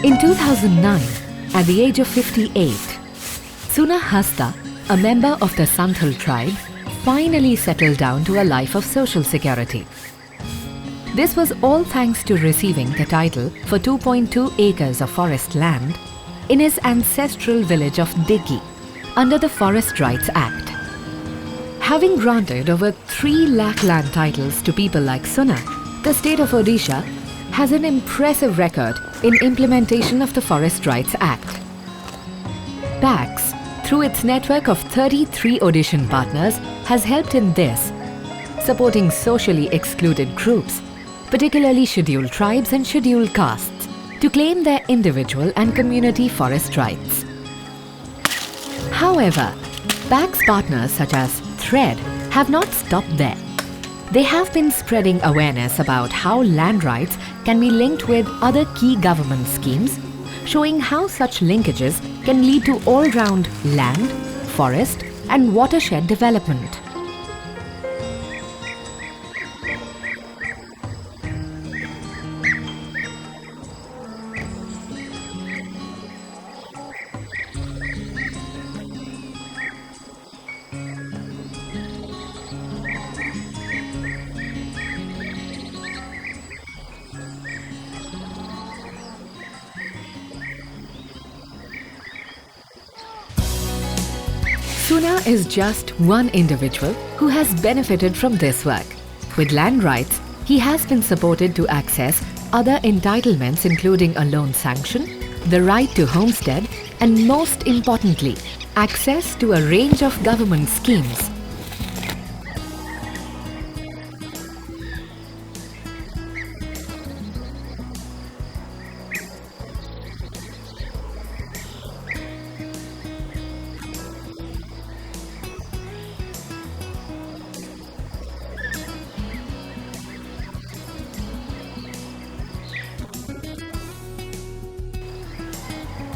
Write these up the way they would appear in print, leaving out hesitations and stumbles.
In 2009, at the age of 58, Suna Hasta, a member of the Santhal tribe, finally settled down to a life of social security. This was all thanks to receiving the title for 2.2 acres of forest land in his ancestral village of Diggi under the Forest Rights Act. Having granted over 3 lakh land titles to people like Suna, the state of Odisha has an impressive record in implementation of the Forest Rights Act. PAX, through its network of 33 Odishan partners, has helped in this, supporting socially excluded groups, particularly scheduled tribes and scheduled castes, to claim their individual and community forest rights. However, PAX partners such as THREAD have not stopped there. They have been spreading awareness about how land rights can be linked with other key government schemes, showing how such linkages can lead to all-round land, forest and watershed development. Suna is just one individual who has benefited from this work. With land rights, he has been supported to access other entitlements including a loan sanction, the right to homestead and most importantly, access to a range of government schemes.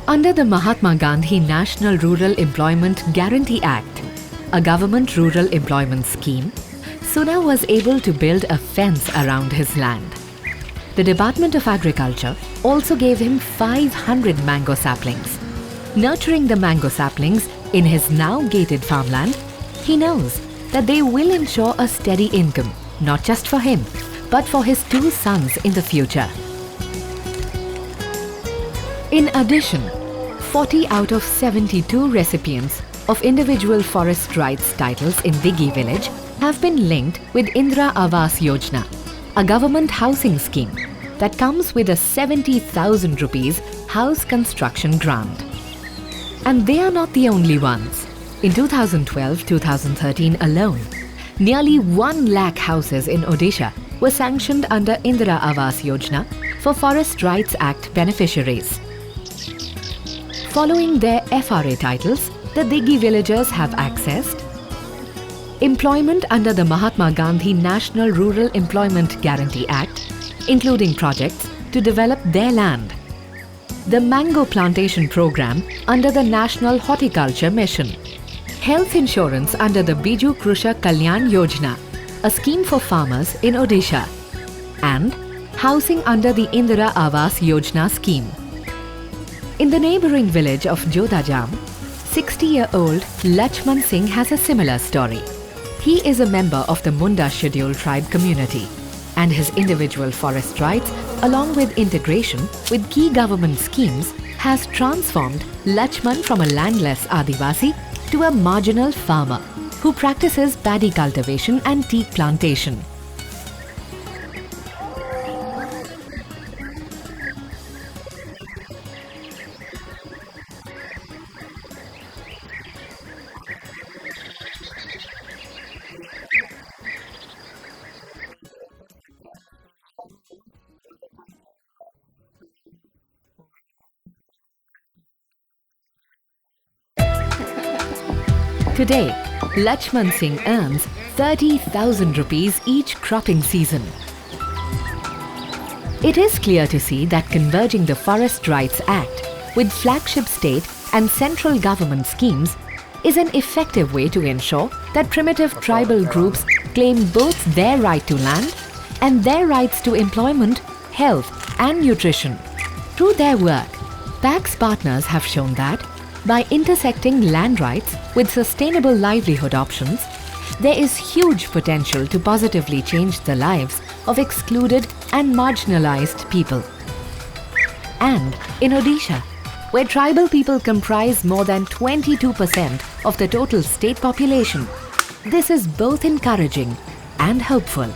Under the Mahatma Gandhi National Rural Employment Guarantee Act, a government rural employment scheme, Suna was able to build a fence around his land. The Department of Agriculture also gave him 500 mango saplings. Nurturing the mango saplings in his now gated farmland, he knows that they will ensure a steady income, not just for him, but for his 2 sons in the future. In addition, 40 out of 72 recipients of individual forest rights titles in Diggi village have been linked with Indira Awas Yojana, a government housing scheme that comes with a 70,000 rupees house construction grant. And they are not the only ones. In 2012-2013 alone, nearly 1 lakh houses in Odisha were sanctioned under Indira Awas Yojana for Forest Rights Act beneficiaries. Following their FRA titles, the Diggi villagers have accessed employment under the Mahatma Gandhi National Rural Employment Guarantee Act, including projects to develop their land, the Mango Plantation Program under the National Horticulture Mission, health insurance under the Biju Krusha Kalyan Yojana, a scheme for farmers in Odisha, and housing under the Indira Awas Yojana scheme. In the neighbouring village of Jodhajam, 60-year-old Lachman Singh has a similar story. He is a member of the Munda scheduled tribe community, and his individual forest rights, along with integration with key government schemes, has transformed Lachman from a landless Adivasi to a marginal farmer who practices paddy cultivation and teak plantation. Today, Lachman Singh earns 30,000 rupees each cropping season. It is clear to see that converging the Forest Rights Act with flagship state and central government schemes is an effective way to ensure that primitive tribal groups claim both their right to land and their rights to employment, health and nutrition. Through their work, PAC's partners have shown that by intersecting land rights with sustainable livelihood options, there is huge potential to positively change the lives of excluded and marginalized people. And in Odisha, where tribal people comprise more than 22% of the total state population, this is both encouraging and hopeful.